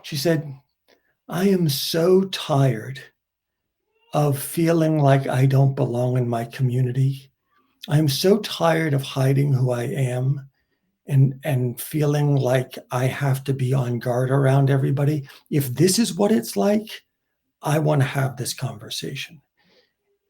She said, I am so tired of feeling like I don't belong in my community. I'm so tired of hiding who I am and feeling like I have to be on guard around everybody. If this is what it's like, I want to have this conversation.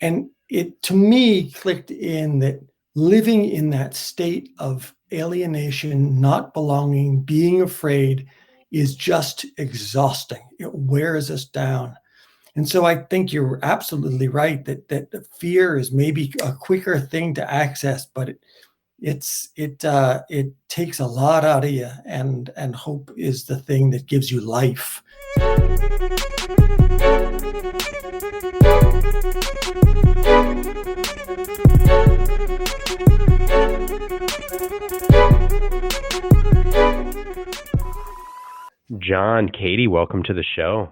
And it, to me, clicked in that living in that state of alienation, not belonging, being afraid is just exhausting. It wears us down. And so I think you're absolutely right that fear is maybe a quicker thing to access, but it takes a lot out of you, and hope is the thing that gives you life. John, Katie, welcome to the show.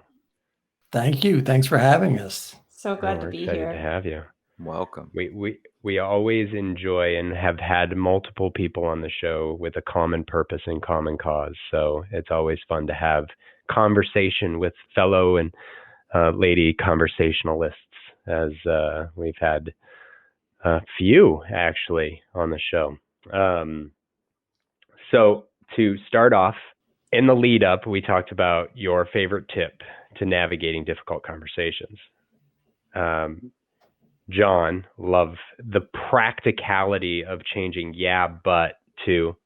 Thank you. Thanks for having us. So glad to be here. Excited to have you. Welcome. We always enjoy and have had multiple people on the show with a common purpose and common cause. So it's always fun to have conversation with fellow and lady conversationalists, as we've had a few actually on the show. So to start off, in the lead up, we talked about your favorite tip to navigating difficult conversations. John, love the practicality of changing yeah, but to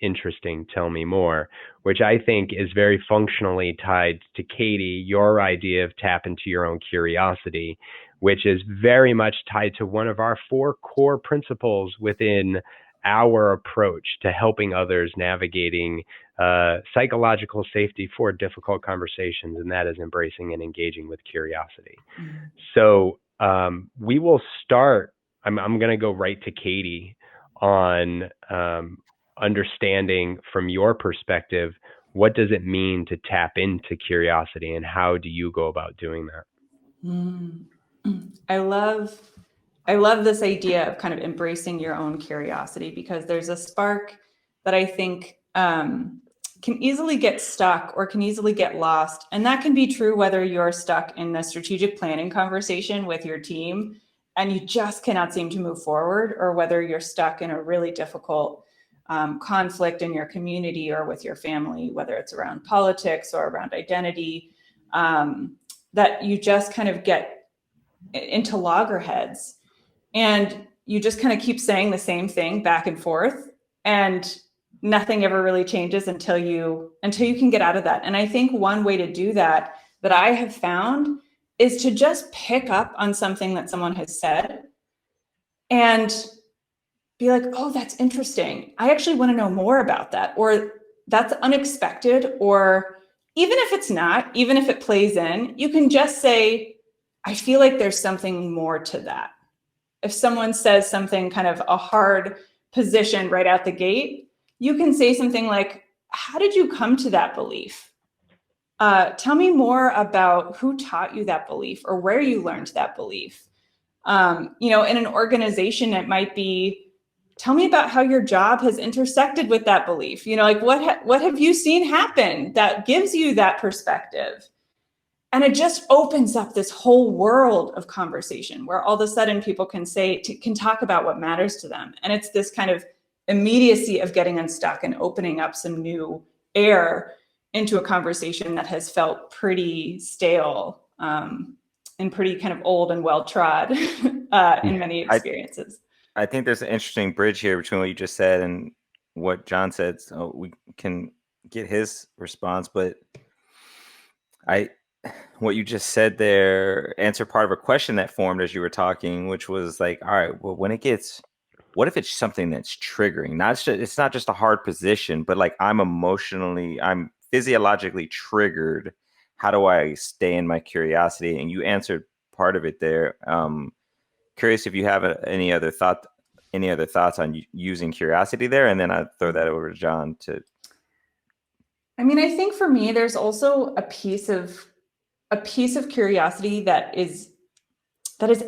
interesting, tell me more, which I think is very functionally tied to Katie, your idea of tap into your own curiosity, which is very much tied to one of our 4 core principles within our approach to helping others navigating psychological safety for difficult conversations, and that is embracing and engaging with curiosity. Mm-hmm. So we will start, I'm going to go right to Katie on understanding from your perspective, what does it mean to tap into curiosity, and how do you go about doing that? I love this idea of kind of embracing your own curiosity, because there's a spark that I think can easily get stuck or can easily get lost. And that can be true whether you're stuck in a strategic planning conversation with your team and you just cannot seem to move forward, or whether you're stuck in a really difficult conflict in your community or with your family, whether it's around politics or around identity, that you just kind of get into loggerheads and you just kind of keep saying the same thing back and forth, and nothing ever really changes until you can get out of that. And I think one way to do that I have found is to just pick up on something that someone has said and be like, oh, that's interesting. I actually want to know more about that. Or that's unexpected. Or even if it's not, even if it plays in, you can just say, I feel like there's something more to that. If someone says something kind of a hard position right out the gate, you can say something like, how did you come to that belief? Tell me more about who taught you that belief or where you learned that belief. In an organization, it might be, tell me about how your job has intersected with that belief. What have you seen happen that gives you that perspective? And it just opens up this whole world of conversation where all of a sudden people can talk about what matters to them. And it's this kind of immediacy of getting unstuck and opening up some new air into a conversation that has felt pretty stale and pretty kind of old and well-trod in many experiences. I think there's an interesting bridge here between what you just said and what John said. So we can get his response, but what you just said there answered part of a question that formed as you were talking, which was like, all right, well, what if it's something that's triggering? It's not just a hard position, but like I'm physiologically triggered. How do I stay in my curiosity? And you answered part of it there. Curious if you have any other thoughts on using curiosity there, and then I'll throw that over to John to. I think for me, there's also a piece of curiosity that is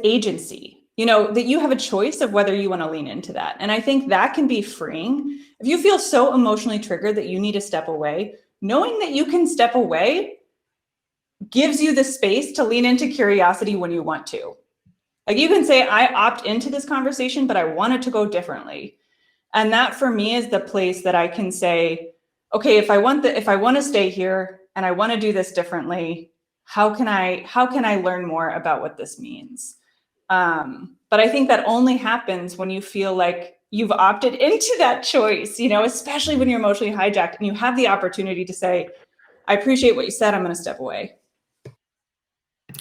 agency. That you have a choice of whether you want to lean into that. And I think that can be freeing. If you feel so emotionally triggered that you need to step away, knowing that you can step away gives you the space to lean into curiosity when you want to. Like you can say, I opt into this conversation, but I want it to go differently. And that for me is the place that I can say, okay, if I want to stay here and I want to do this differently, how can I learn more about what this means? But I think that only happens when you feel like you've opted into that choice, especially when you're emotionally hijacked and you have the opportunity to say, I appreciate what you said, I'm going to step away.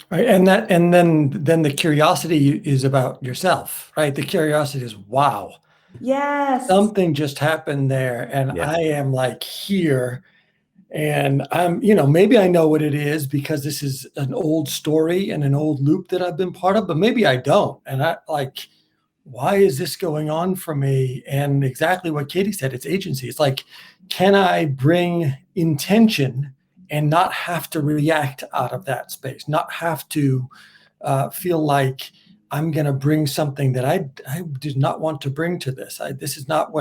Right. And then the curiosity is about yourself, right? The curiosity is, wow. Yes. Something just happened there and I am like here and I'm, maybe I know what it is because this is an old story and an old loop that I've been part of, but maybe I don't. And I like, why is this going on for me? And exactly what Katie said, it's agency. It's like, can I bring intention and not have to react out of that space, not have to feel like I'm going to bring something that I did not want to bring to this. This is not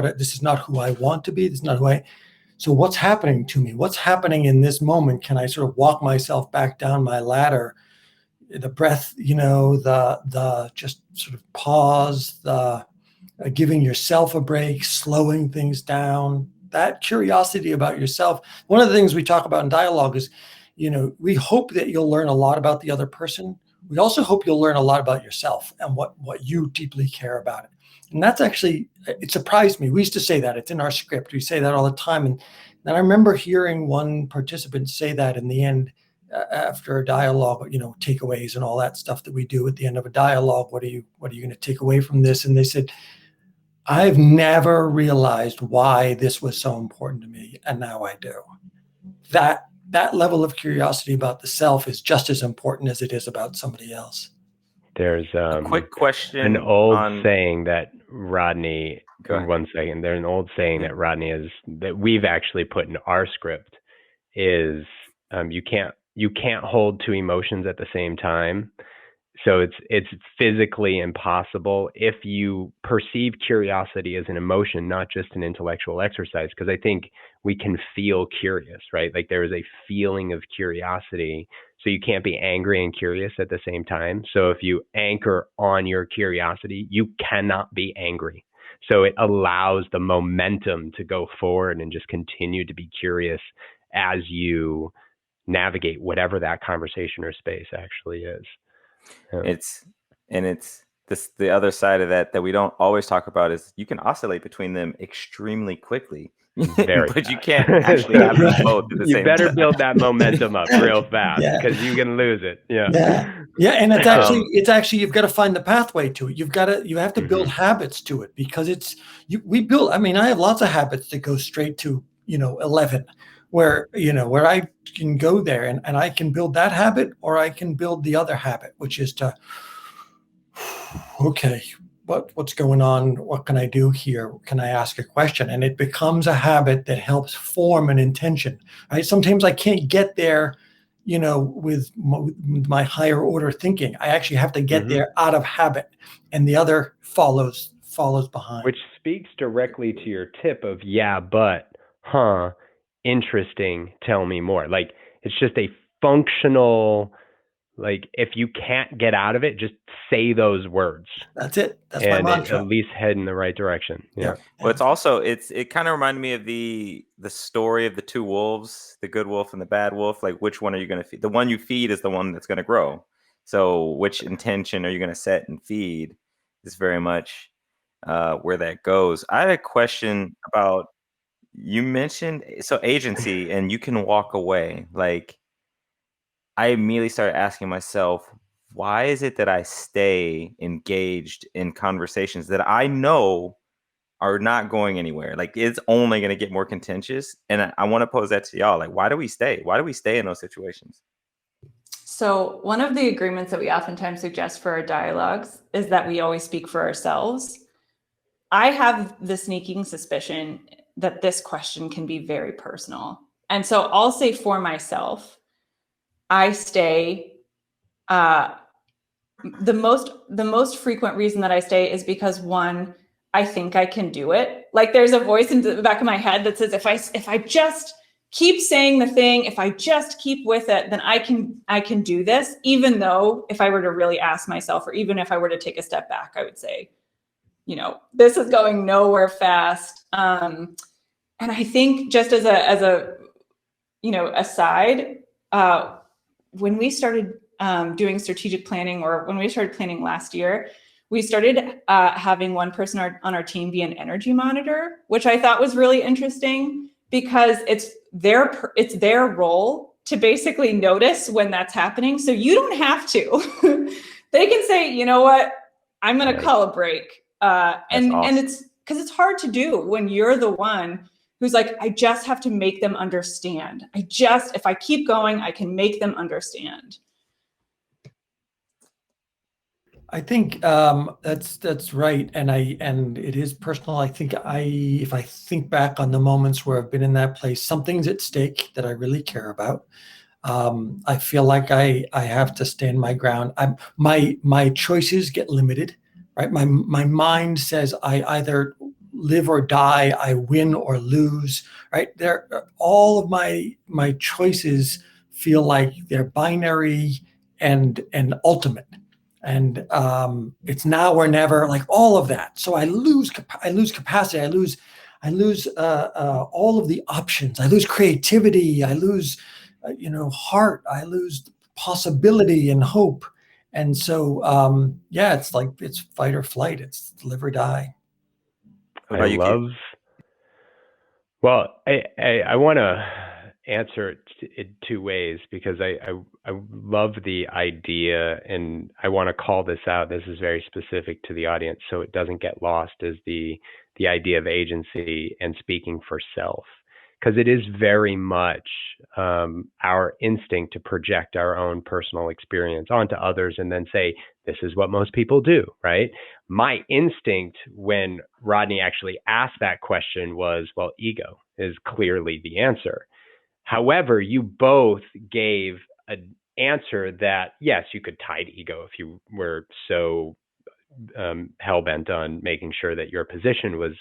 who I want to be. This is not who so what's happening to me? What's happening in this moment? Can I sort of walk myself back down my ladder? The breath, the just sort of pause, the giving yourself a break, slowing things down, that curiosity about yourself. One of the things we talk about in dialogue is, we hope that you'll learn a lot about the other person. We also hope you'll learn a lot about yourself and what you deeply care about it. And that's actually, it surprised me. We used to say that. It's in our script. We say that all the time. And then I remember hearing one participant say that in the end, after a dialogue, takeaways and all that stuff that we do at the end of a dialogue. What are you going to take away from this? And they said, I've never realized why this was so important to me. And now I do. That level of curiosity about the self is just as important as it is about somebody else. There's a quick question. An old saying that Rodney, Go ahead. 1 second. There's an old saying that Rodney that we've actually put in our script is you can't hold two emotions at the same time. So it's physically impossible if you perceive curiosity as an emotion, not just an intellectual exercise, because I think we can feel curious, right? Like there is a feeling of curiosity. So you can't be angry and curious at the same time. So if you anchor on your curiosity, you cannot be angry. So it allows the momentum to go forward and just continue to be curious as you navigate whatever that conversation or space actually is. It's the other side of that we don't always talk about is you can oscillate between them extremely quickly. But you can't actually have them both at the same time. You better build that momentum up real fast because you can lose it. Yeah. And it's actually you've got to find the pathway to it. You have to build habits to it because I have lots of habits that go straight to 11 where I can go there and I can build that habit or I can build the other habit, which is to, okay, what's going on? What can I do here? Can I ask a question? And it becomes a habit that helps form an intention, right? Sometimes I can't get there, with my higher order thinking. I actually have to get there out of habit and the other follows behind. Which speaks directly to your tip of, interesting, tell me more. Like it's just a functional, like if you can't get out of it, just say those words. That's it. That's my mantra. At least head in the right direction. Yeah. Well, it's also it kind of reminded me of the story of the two wolves, the good wolf and the bad wolf. Like which one are you going to feed? The one you feed is the one that's going to grow. So which intention are you going to set and feed is very much where that goes. I had a question about, you mentioned agency and you can walk away. Like I immediately started asking myself, why is it that I stay engaged in conversations that I know are not going anywhere? Like it's only going to get more contentious. And I want to pose that to y'all. Like, why do we stay? Why do we stay in those situations? So one of the agreements that we oftentimes suggest for our dialogues is that we always speak for ourselves. I have the sneaking suspicion that this question can be very personal. And so I'll say for myself, I stay, the most frequent reason that I stay is because one, I think I can do it. Like there's a voice in the back of my head that says, if I just keep saying the thing, if I just keep with it, then I can do this, even though if I were to really ask myself, or even if I were to take a step back, I would say, this is going nowhere fast. And I think just as a aside, when we started doing strategic planning, or when we started planning last year, we started having one person on our team be an energy monitor, which I thought was really interesting, because it's their role to basically notice when that's happening. So you don't have to. They can say, you know what, I'm going to call a break. And it's because it's hard to do when you're the one who's like, I just have to make them understand. If I keep going, I can make them understand. I think that's right, and it is personal. I think if I think back on the moments where I've been in that place, something's at stake that I really care about. I feel like I have to stand my ground. My choices get limited, right? My mind says I either live or die, I win or lose, right? All of my choices feel like they're binary and ultimate. And it's now or never, like all of that. So I lose capacity. I lose all of the options. I lose creativity. I lose heart. I lose possibility and hope. And so it's like it's fight or flight. It's live or die. What about you, well, I want to answer it in two ways, because I love the idea, and I want to call this out. This is very specific to the audience, so it doesn't get lost, as the idea of agency and speaking for self, because it is very much our instinct to project our own personal experience onto others and then say, this is what most people do, right? My instinct when Rodney actually asked that question was, well, ego is clearly the answer. However, you both gave an answer that, yes, you could tie to ego if you were so hell-bent on making sure that your position was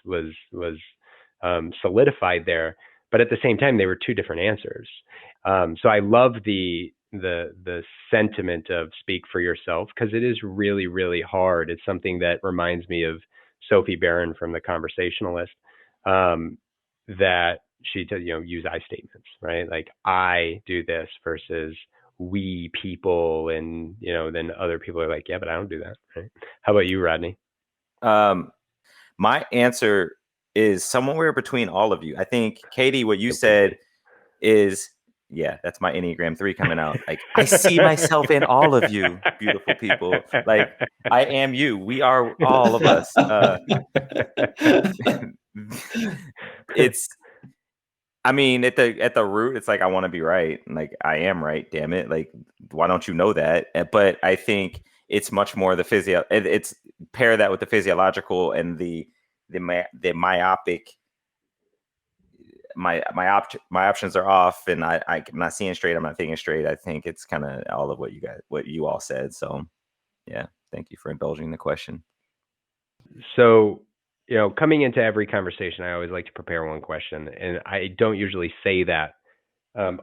solidified there. But at the same time, they were two different answers. So I love the sentiment of speak for yourself, because it is really, really hard. It's something that reminds me of Sophie Barron from The Conversationalist, that she use I statements, right? Like, I do this versus we people, and then other people are like, yeah, but I don't do that, right? How about you, Rodney? My answer is somewhere between all of you. I think, Katie, what you said is, yeah, that's my Enneagram 3 coming out. Like, I see myself in all of you, beautiful people. Like, I am you. We are all of us. It's, I mean, at the root, it's like, I want to be right. Like, I am right, damn it. Like, why don't you know that? But I think it's much more the it's pair that with the physiological and the myopic. My options are off, and I'm not seeing straight. I'm not thinking straight. I think it's kind of all of what you all said. So, yeah, thank you for indulging the question. So, coming into every conversation, I always like to prepare one question, and I don't usually say that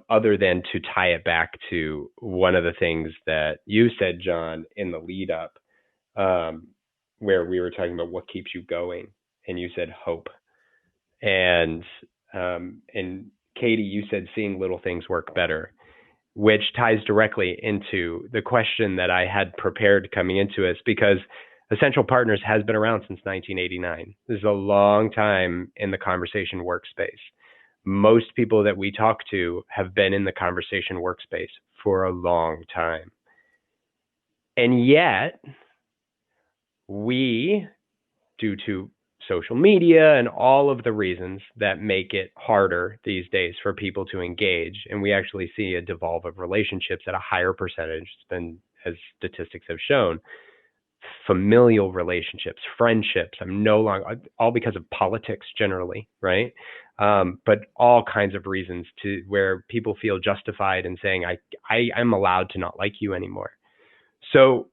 other than to tie it back to one of the things that you said, John, in the lead up, where we were talking about what keeps you going, and you said hope, and Katie, you said seeing little things work better, which ties directly into the question that I had prepared coming into this, because Essential Partners has been around since 1989. This is a long time in the conversation workspace. Most people that we talk to have been in the conversation workspace for a long time. And yet, we, due to social media and all of the reasons that make it harder these days for people to engage, and we actually see a devolve of relationships at a higher percentage than, as statistics have shown, familial relationships, friendships. I'm no longer, all because of politics generally, right? But all kinds of reasons to where people feel justified in saying, I'm allowed to not like you anymore. So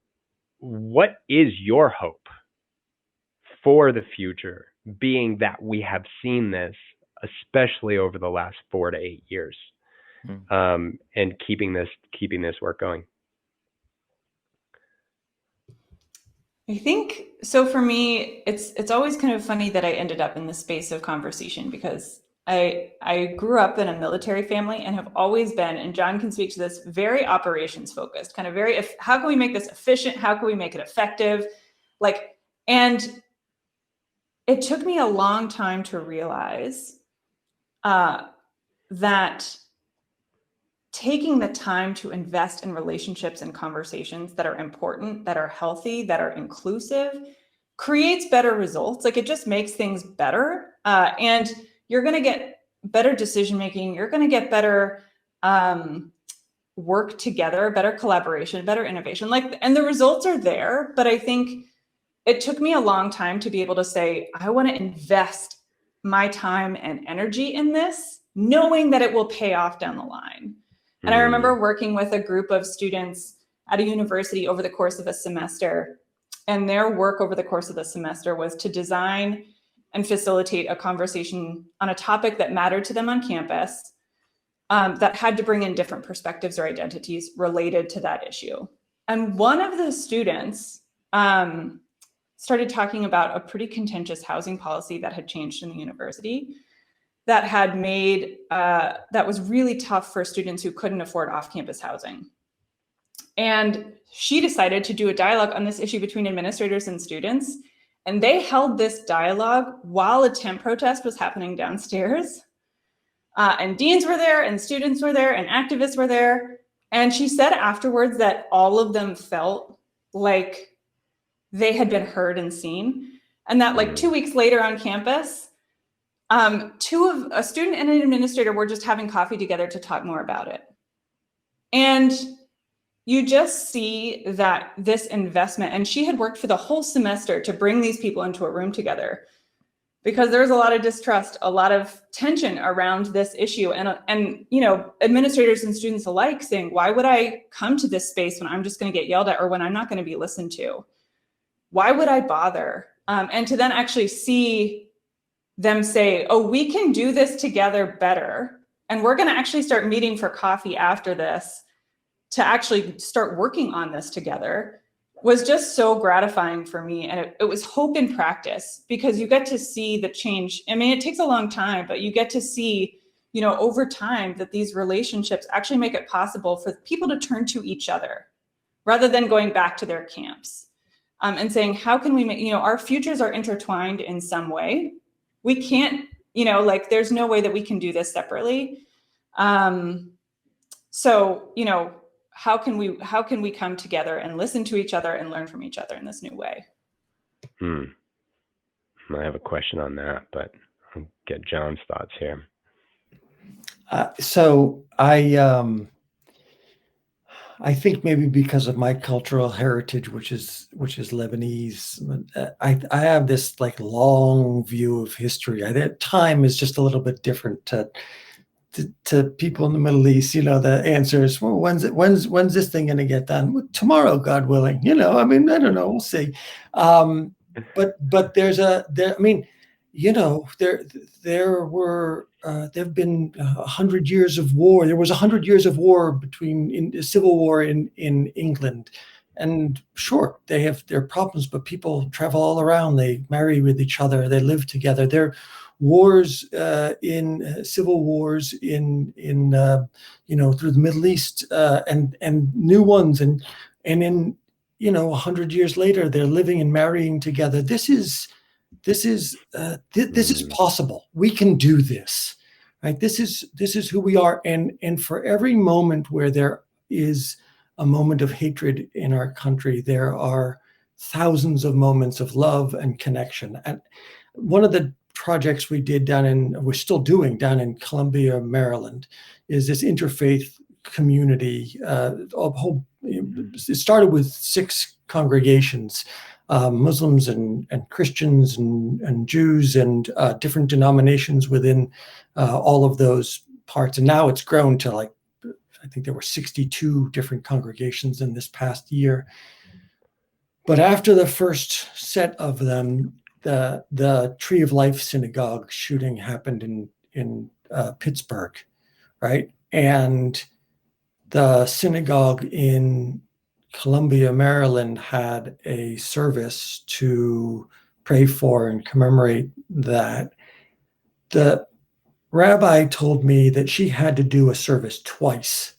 what is your hope for the future, being that we have seen this especially over the last 4 to 8 years, and keeping this work going. I think so. For me, it's always kind of funny that I ended up in the space of conversation, because I grew up in a military family and have always been, and John can speak to this, very operations focused, kind of very, how can we make this efficient? How can we make it effective? And it took me a long time to realize that taking the time to invest in relationships and conversations that are important, that are healthy, that are inclusive, creates better results. It just makes things better. And you're going to get better decision-making. You're going to get better work together, better collaboration, better innovation. And the results are there. But I think it took me a long time to be able to say, I want to invest my time and energy in this, knowing that it will pay off down the line. And I remember working with a group of students at a university over the course of a semester, and their work over the course of the semester was to design and facilitate a conversation on a topic that mattered to them on campus, that had to bring in different perspectives or identities related to that issue. And one of the students started talking about a pretty contentious housing policy that had changed in the university, that had made, that was really tough for students who couldn't afford off-campus housing. And she decided to do a dialogue on this issue between administrators and students. And they held this dialogue while a temp protest was happening downstairs. And deans were there, and students were there, and activists were there. And she said afterwards that all of them felt like they had been heard and seen. And that 2 weeks later on campus, a student and an administrator were just having coffee together to talk more about it. And you just see that this investment, and she had worked for the whole semester to bring these people into a room together, because there was a lot of distrust, a lot of tension around this issue. And administrators and students alike saying, why would I come to this space when I'm just going to get yelled at, or when I'm not going to be listened to? Why would I bother? And to then actually see them say, oh, we can do this together better. And we're going to actually start meeting for coffee after this to actually start working on this together, was just so gratifying for me. And it was hope in practice, because you get to see the change. I mean, it takes a long time, but you get to see, over time, that these relationships actually make it possible for people to turn to each other rather than going back to their camps, and saying, how can we make, our futures are intertwined in some way. We can't, there's no way that we can do this separately. So, how can we come together and listen to each other and learn from each other in this new way? I have a question on that, but I'll get John's thoughts here. So I think maybe because of my cultural heritage, which is Lebanese, I have this long view of history. Time is just a little bit different to people in the Middle East. The answer is, well, when's this thing going to get done? Well, tomorrow, God willing. I mean, I don't know. We'll see. But there've been 100 years of war. There was 100 years of war in civil war in England, and sure, they have their problems, but people travel all around. They marry with each other. They live together. There wars in civil wars in through the Middle East, and new ones, and in 100 years later they're living and marrying together. This is possible. We can do this, right? This is who we are, and for every moment where there is a moment of hatred in our country, there are thousands of moments of love and connection. And one of the projects we're still doing down in Columbia, Maryland, is this interfaith community. It started with 6 congregations, Muslims and Christians and Jews and different denominations within all of those parts. And now it's grown to I think there were 62 different congregations in this past year. But after the first set of them, the Tree of Life synagogue shooting happened in Pittsburgh, right? And the synagogue in Columbia, Maryland had a service to pray for and commemorate that. The rabbi told me that she had to do a service twice.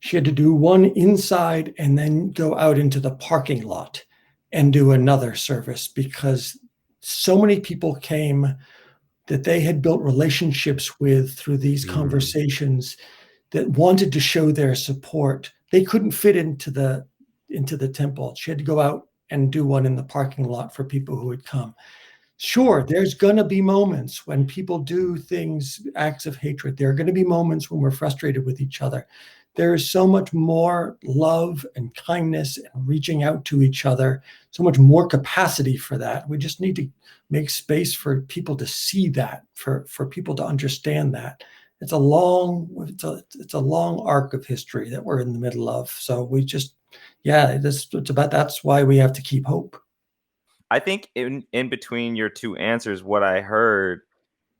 She had to do one inside and then go out into the parking lot and do another service because so many people came that they had built relationships with through these conversations that wanted to show their support. They couldn't fit into the temple. She had to go out and do one in the parking lot for people who would come. Sure, there's going to be moments when people do things, acts of hatred. There are going to be moments when we're frustrated with each other. There is so much more love and kindness and reaching out to each other, so much more capacity for that. We just need to make space for people to see that, for people to understand that. It's a long arc of history that we're in the middle of. So we just, that's why we have to keep hope. I think in between your two answers, what I heard,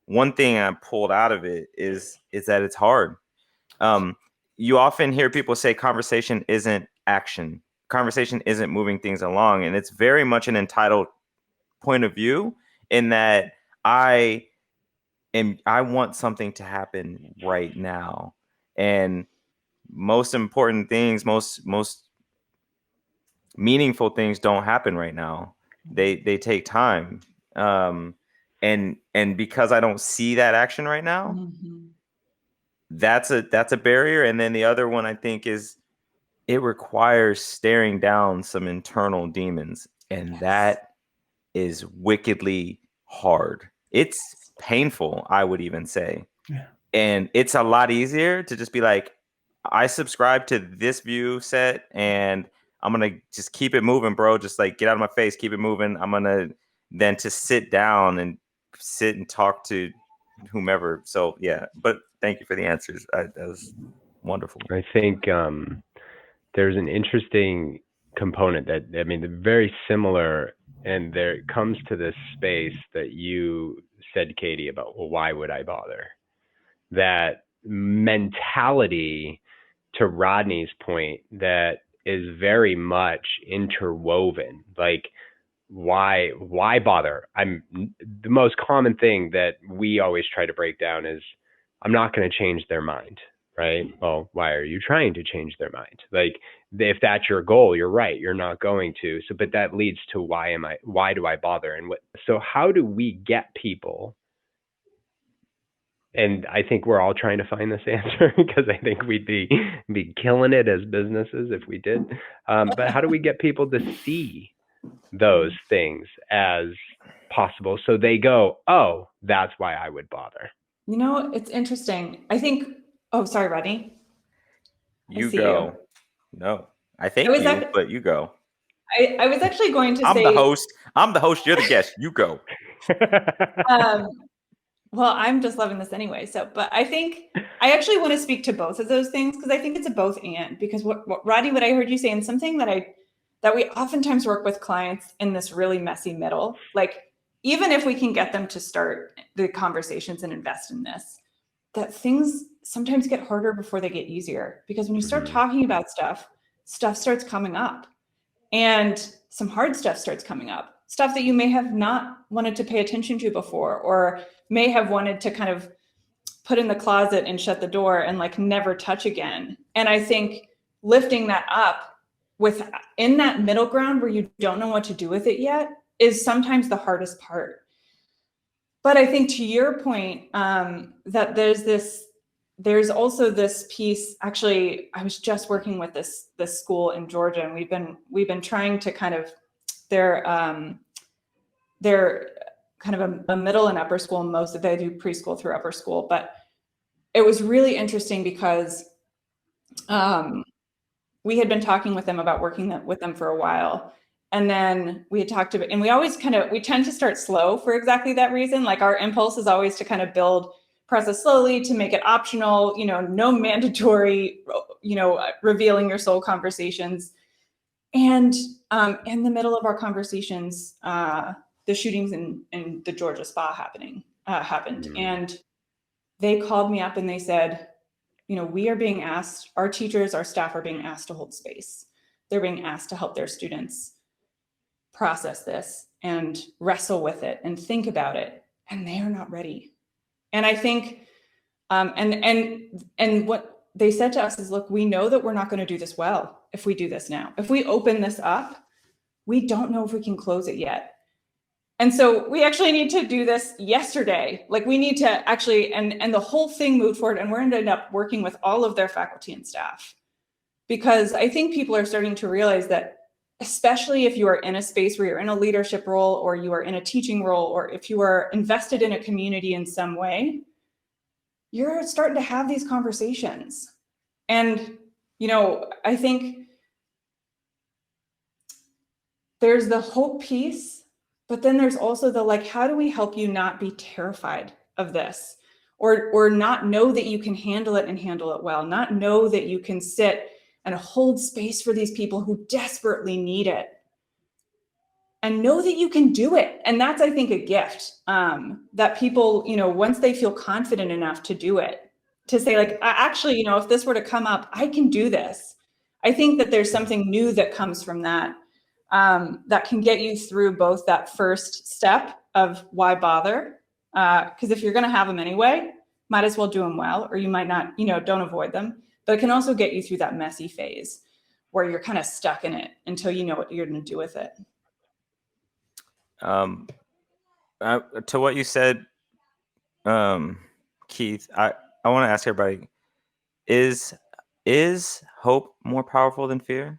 one thing I pulled out of it is that it's hard. You often hear people say conversation isn't action. Conversation isn't moving things along. And it's very much an entitled point of view in that I want something to happen right now. And most important things, most meaningful things don't happen right now. They take time. And because I don't see that action right now, that's a barrier. And then the other one I think is it requires staring down some internal demons. And that is wickedly hard. It's painful, I would even say. Yeah. And it's a lot easier to just be like, I subscribe to this view set and I'm going to just keep it moving, bro. Just like get out of my face, keep it moving. I'm going to then to sit down and sit and talk to whomever. So yeah, but thank you for the answers. That was wonderful. I think there's an interesting component that, I mean, they're very similar, and there it comes to this space that you said, Katie, about, well, why would I bother? That mentality, to Rodney's point, that is very much interwoven. Like, why bother? The most common thing that we always try to break down is, I'm not going to change their mind, right? Well, why are you trying to change their mind? Like, if that's your goal, you're right, you're not going to. So, but that leads to why do I bother? And so how do we get people? And I think we're all trying to find this answer because I think we'd be killing it as businesses if we did. But how do we get people to see those things as possible so they go, oh, that's why I would bother? You know, it's interesting. I think, oh, sorry, Rodney. You go. No, I think but you go. I was actually going to say. I'm the host. You're the guest. You go. Well, I'm just loving this anyway. So, but I think I actually want to speak to both of those things because I think it's a both and. Because what Rodney, what I heard you say, and something that we oftentimes work with clients in this really messy middle, like even if we can get them to start the conversations and invest in this, that things sometimes get harder before they get easier. Because when you start talking about stuff starts coming up, and some hard stuff starts coming up. Stuff that you may have not wanted to pay attention to before, or may have wanted to kind of put in the closet and shut the door and like never touch again. And I think lifting that up in that middle ground where you don't know what to do with it yet is sometimes the hardest part. But I think to your point, that there's also this piece. Actually, I was just working with this school in Georgia, and we've been trying to kind of they're kind of a middle and upper school. Most of they do preschool through upper school, but it was really interesting because we had been talking with them about working with them for a while. And then we had talked about, and we tend to start slow for exactly that reason. Like our impulse is always to kind of build process slowly, to make it optional, no mandatory, revealing your soul conversations. And in the middle of our conversations, the shootings in the Georgia spa happened. And they called me up and they said, we are being asked, our teachers, our staff are being asked to hold space. They're being asked to help their students process this and wrestle with it and think about it, and they are not ready. And I think, and what they said to us is, look, we know that we're not going to do this well if we do this now. If we open this up, we don't know if we can close it yet. And so we actually need to do this yesterday. Like, we need to actually, and the whole thing moved forward, and we're going to end up working with all of their faculty and staff, because I think people are starting to realize that, especially if you are in a space where you're in a leadership role, or you are in a teaching role, or if you are invested in a community in some way, you're starting to have these conversations. And, I think there's the hope piece, but then there's also the, like, how do we help you not be terrified of this, or not know that you can handle it and handle it well, not know that you can sit and hold space for these people who desperately need it, and know that you can do it. And that's, I think, a gift, that people, once they feel confident enough to do it, to say, like, actually, if this were to come up, I can do this. I think that there's something new that comes from that, that can get you through both that first step of why bother, because if you're going to have them anyway, might as well do them well, or you might not, don't avoid them. But it can also get you through that messy phase where you're kind of stuck in it until you know what you're going to do with it. To what you said, Keith, I want to ask everybody, is hope more powerful than fear?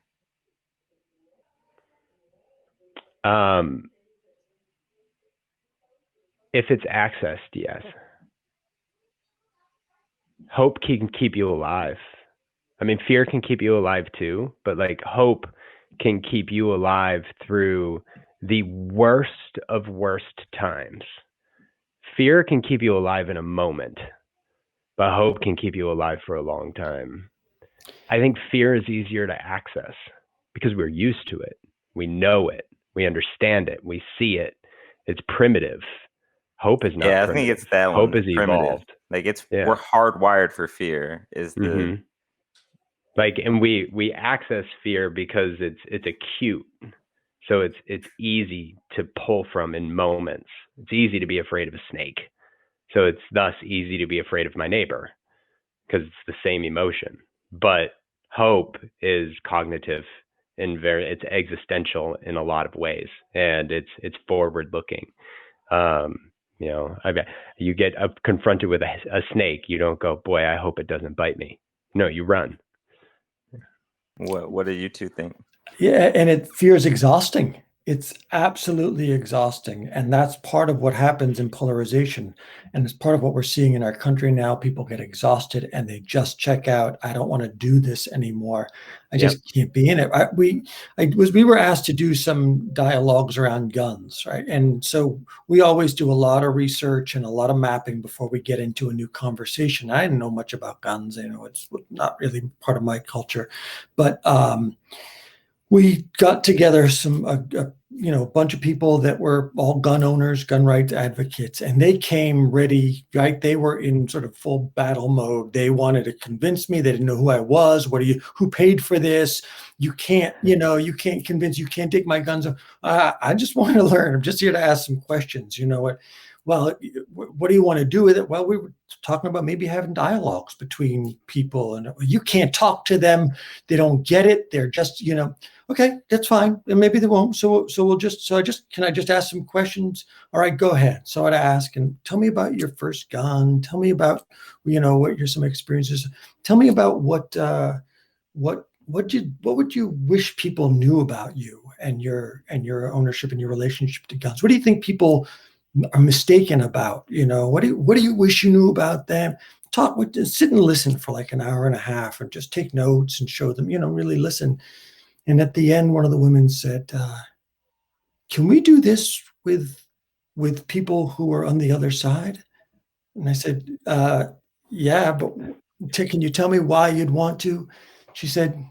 If it's accessed, yes. Hope can keep you alive. I mean, fear can keep you alive too, but like, hope can keep you alive through the worst of worst times. Fear can keep you alive in a moment, but hope can keep you alive for a long time. I think fear is easier to access because we're used to it. We know it. We understand it. We see it. It's primitive. Hope is not. Yeah, I primitive. think it's that one. Hope is primitive. Evolved. Like, we're hardwired for fear. Is the like, and we access fear because it's acute. So it's easy to pull from in moments. It's easy to be afraid of a snake. So it's thus easy to be afraid of my neighbor because it's the same emotion. But hope is cognitive and it's existential in a lot of ways, and it's forward looking. You get confronted with a snake, you don't go, boy, I hope it doesn't bite me. No, you run. What do you two think? Yeah, and fear is exhausting. It's absolutely exhausting. And that's part of what happens in polarization. And it's part of what we're seeing in our country now. People get exhausted and they just check out. I don't want to do this anymore. I just can't be in it. We were asked to do some dialogues around guns, right? And so we always do a lot of research and a lot of mapping before we get into a new conversation. I didn't know much about guns. It's not really part of my culture, but we got together a bunch of people that were all gun owners, gun rights advocates, and they came ready, right? They were in sort of full battle mode. They wanted to convince me. They didn't know who I was. Who paid for this? You can't convince, you can't take my guns. I just want to learn. I'm just here to ask some questions. You know what? Well, what do you want to do with it? Well, we were talking about maybe having dialogues between people, and you can't talk to them. They don't get it. They're just, okay, that's fine. And maybe they won't. Can I just ask some questions? All right, go ahead. So I'd ask, and tell me about your first gun. Tell me about, what your some experiences. Tell me about what would you wish people knew about you and your ownership and your relationship to guns? What do you think people are mistaken about? What do you wish you knew about them? Sit and listen for like an hour and a half and just take notes and show them, really listen. And at the end, one of the women said, can we do this with people who are on the other side? And I said, yeah, but can you tell me why you'd want to? She said,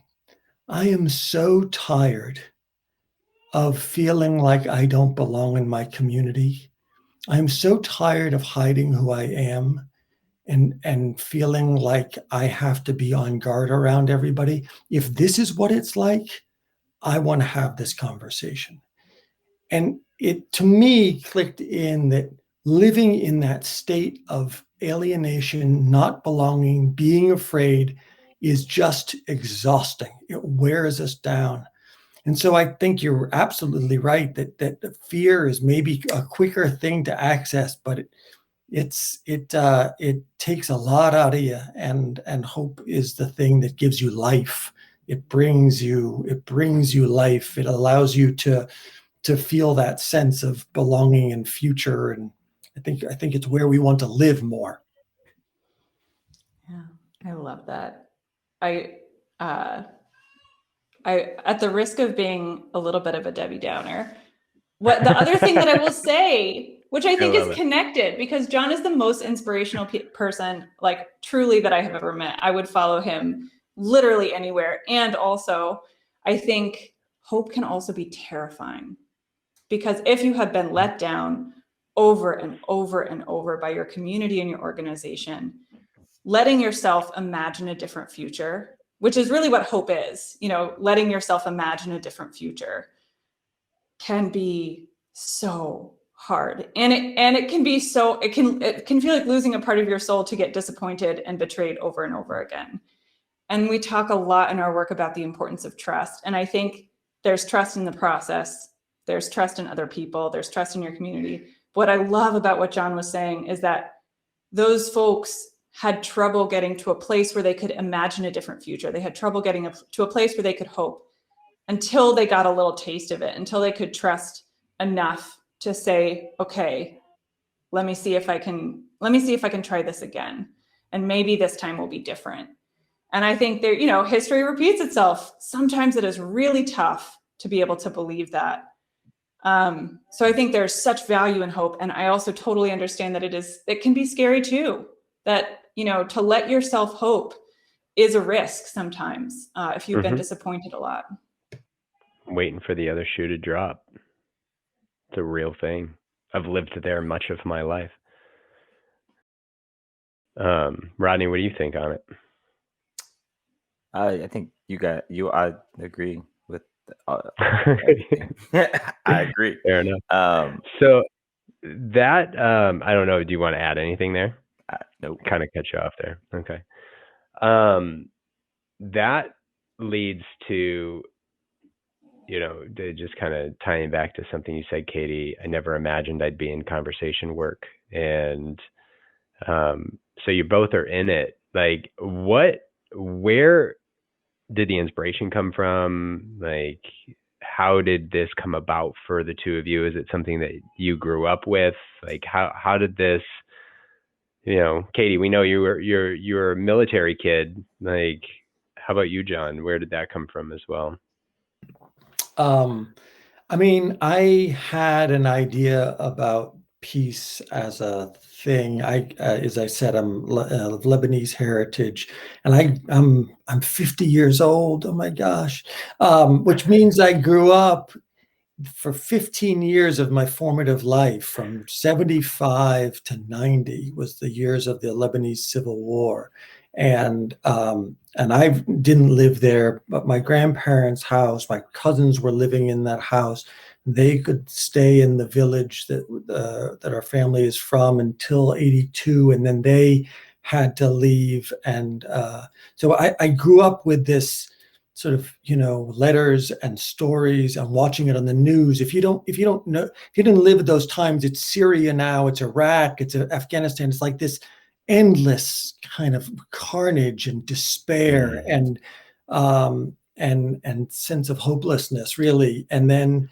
I am so tired of feeling like I don't belong in my community. I'm so tired of hiding who I am and feeling like I have to be on guard around everybody. If this is what it's like, I want to have this conversation. And it, to me, clicked in that living in that state of alienation, not belonging, being afraid is just exhausting. It wears us down. And so I think you're absolutely right that fear is maybe a quicker thing to access, but it takes a lot out of you, and hope is the thing that gives you life. It brings you life. It allows you to feel that sense of belonging and future. And I think it's where we want to live more. Yeah, I love that. I at the risk of being a little bit of a Debbie Downer, what the other thing that I will say, which I think is connected, because John is the most inspirational person, like truly, that I have ever met. I would follow him literally anywhere. And also, I think hope can also be terrifying, because if you have been let down over and over and over by your community and your organization, letting yourself imagine a different future, which is really what hope is, letting yourself imagine a different future, can be so hard. And it can be so, it can feel like losing a part of your soul to get disappointed and betrayed over and over again. And we talk a lot in our work about the importance of trust. And I think there's trust in the process. There's trust in other people. There's trust in your community. What I love about what John was saying is that those folks had trouble getting to a place where they could imagine a different future. They had trouble getting to a place where they could hope, until they got a little taste of it, until they could trust enough to say, okay, let me see if I can try this again. And maybe this time will be different. And I think there, history repeats itself. Sometimes it is really tough to be able to believe that. So I think there's such value in hope. And I also totally understand that it can be scary too, that, to let yourself hope is a risk sometimes, if you've been disappointed a lot. Waiting for the other shoe to drop. It's a real thing. I've lived there much of my life. Rodney, what do you think on it? I think I agree with everything. I agree. Fair enough. So that, I don't know, do you want to add anything there? Nope. Kind of cut you off there. Okay. That leads to, just kind of tying back to something you said, Katie. I never imagined I'd be in conversation work. And so you both are in it. Like, where did the inspiration come from? Like, how did this come about for the two of you? Is it something that you grew up with? Like, how did this, Katie, we know you're a military kid. Like, how about you, John? Where did that come from as well? I mean, I had an idea about peace as a thing. As I said, I'm of Lebanese heritage, and I'm 50 years old. Oh my gosh, which means I grew up for 15 years of my formative life, from 75 to 90 was the years of the Lebanese Civil War. And I didn't live there, but my grandparents' house, my cousins were living in that house. They could stay in the village that our family is from until 82, and then they had to leave. And so I grew up with this sort of, letters and stories and watching it on the news. If you don't know, if you didn't live at those times, it's Syria now, it's Iraq, it's Afghanistan. It's like this endless kind of carnage and despair and sense of hopelessness, really. And then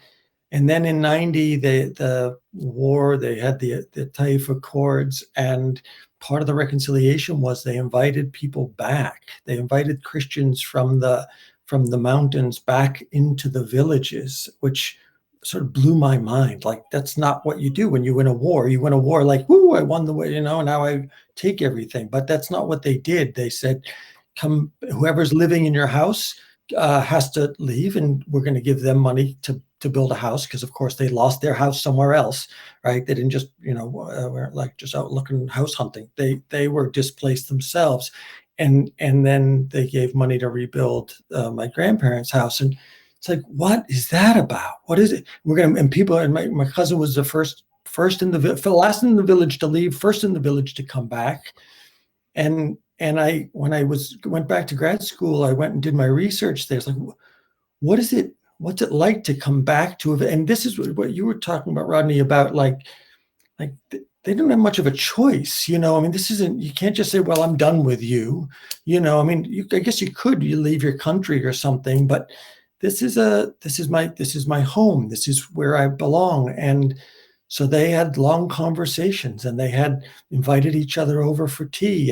in 90, the war, they had the Taif Accords, and part of the reconciliation was they invited people back. They invited Christians from the mountains back into the villages, which sort of blew my mind. Like, that's not what you do when you win a war. You win a war like, whoo, I won the war, now I take everything. But that's not what they did. They said, come, whoever's living in your house, has to leave, and we're going to give them money to build a house, because of course they lost their house somewhere else, right? They didn't just, weren't like just out looking house hunting. They were displaced themselves, and then they gave money to rebuild my grandparents' house. And it's like, what is that about? What is it? And people, and my cousin was the first last in the village to leave, first in the village to come back. And I, when I went back to grad school, I went and did my research there. It's like, what's it like to come back to it? And this is what you were talking about, Rodney, about like they don't have much of a choice, I mean, this isn't, you can't just say, well, I'm done with you, I mean, I guess you could, you leave your country or something, but this is my home. This is where I belong. And so they had long conversations, and they had invited each other over for tea,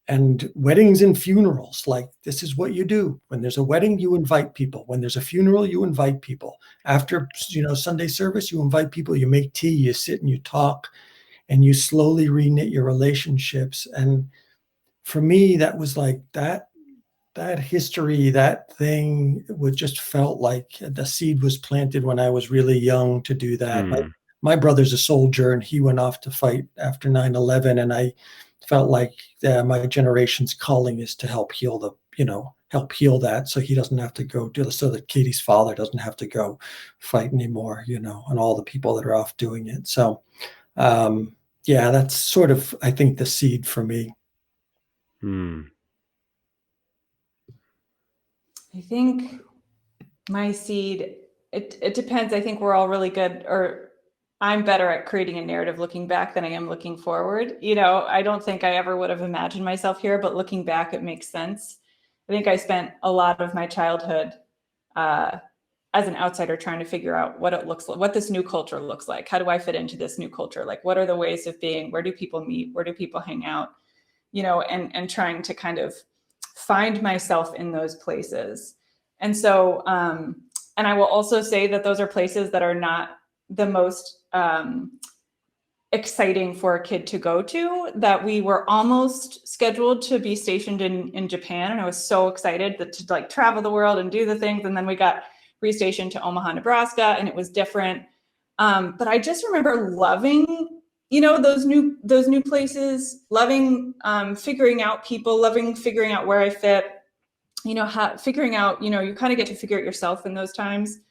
and weddings and funerals. Like, this is what you do. When there's a wedding, you invite people. When there's a funeral, you invite people. After, Sunday service, you invite people, you make tea, you sit and you talk, and you slowly reknit your relationships. And for me, that was like that history, that thing would just felt like the seed was planted when I was really young to do that. My brother's a soldier, and he went off to fight after 9/11. And I felt like my generation's calling is to help heal that, so he doesn't have to go do this, so that Katie's father doesn't have to go fight anymore, and all the people that are off doing it. So, yeah, that's sort of, I think, the seed for me. I think my seed, it depends. I think we're all really good, or I'm better at creating a narrative looking back than I am looking forward. I don't think I ever would have imagined myself here, but looking back, it makes sense. I think I spent a lot of my childhood as an outsider trying to figure out what it looks like, what this new culture looks like. How do I fit into this new culture? Like, what are the ways of being? Where do people meet? Where do people hang out? And trying to kind of find myself in those places. And so, and I will also say that those are places that are not the most exciting for a kid to go to, that we were almost scheduled to be stationed in Japan. And I was so excited to like travel the world and do the things. And then we got restationed to Omaha, Nebraska, and it was different. But I just remember loving, those new places, loving figuring out people, loving figuring out where I fit, figuring out, you kind of get to figure it yourself in those times.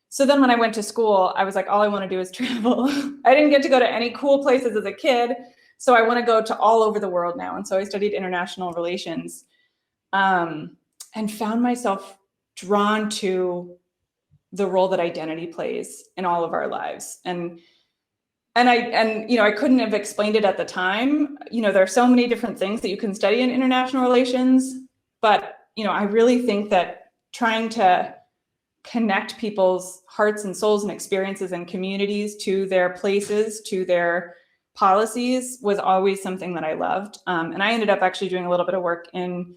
So then when I went to school, I was like, all I want to do is travel. I didn't get to go to any cool places as a kid. So I want to go to all over the world now. And so I studied international relations, and found myself drawn to the role that identity plays in all of our lives. And I couldn't have explained it at the time. There are so many different things that you can study in international relations, but, I really think that trying to connect people's hearts and souls and experiences and communities to their places, to their policies, was always something that I loved. And I ended up actually doing a little bit of work in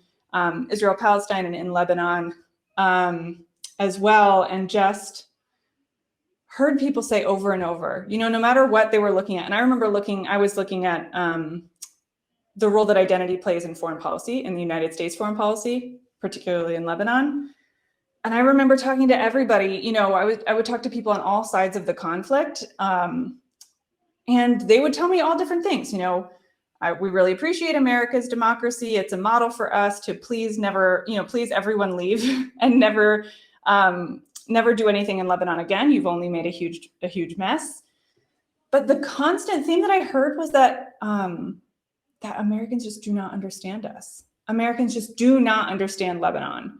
Israel, Palestine, and in Lebanon as well. And just heard people say over and over, no matter what they were looking at. And I remember I was looking at the role that identity plays in foreign policy, in the United States foreign policy, particularly in Lebanon. And I remember talking to everybody, I would talk to people on all sides of the conflict. And they would tell me all different things. We really appreciate America's democracy. It's a model for us to please everyone leave and never do anything in Lebanon again. You've only made a huge mess. But the constant theme that I heard was that that Americans just do not understand us. Americans just do not understand Lebanon.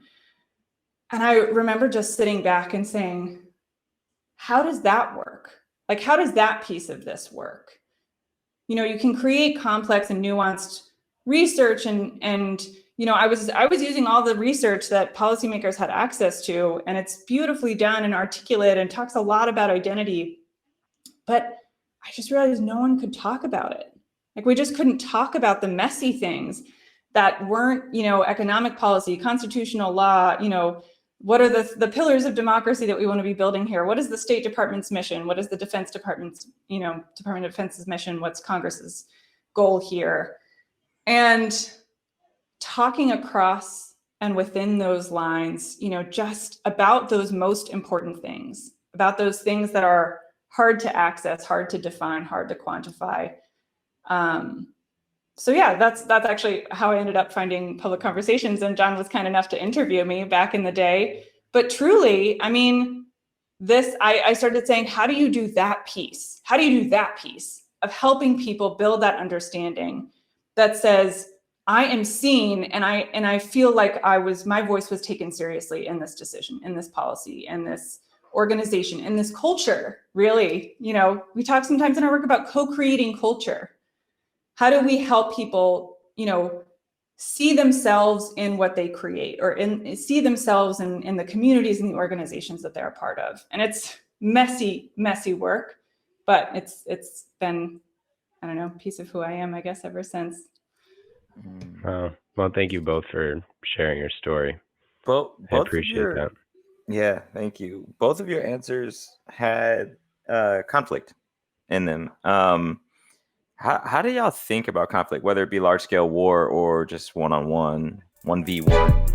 And I remember just sitting back and saying, how does that work? Like, how does that piece of this work? You can create complex and nuanced research, and I was using all the research that policymakers had access to, and it's beautifully done and articulate and talks a lot about identity. But I just realized no one could talk about it. Like, we just couldn't talk about the messy things that weren't, economic policy, constitutional law, what are the pillars of democracy that we want to be building here? What is the State Department's mission? What is the Defense Department's, Department of Defense's mission? What's Congress's goal here? And talking across and within those lines, just about those most important things, about those things that are hard to access, hard to define, hard to quantify. So yeah, that's actually how I ended up finding Public Conversations, and John was kind enough to interview me back in the day. But truly, I mean, I started saying, how do you do that piece? How do you do that piece of helping people build that understanding that says, I am seen, and I feel like my voice was taken seriously in this decision, in this policy, in this organization, in this culture, really. We talk sometimes in our work about co-creating culture. How do we help people, see themselves in what they create, or see themselves in the communities and the organizations that they're a part of? And it's messy work, but it's been, I don't know, a piece of who I am, I guess, ever since. Well, thank you both for sharing your story. I appreciate that. Yeah, thank you. Both of your answers had conflict in them. How do y'all think about conflict, whether it be large scale war or just one-on-one, 1v1?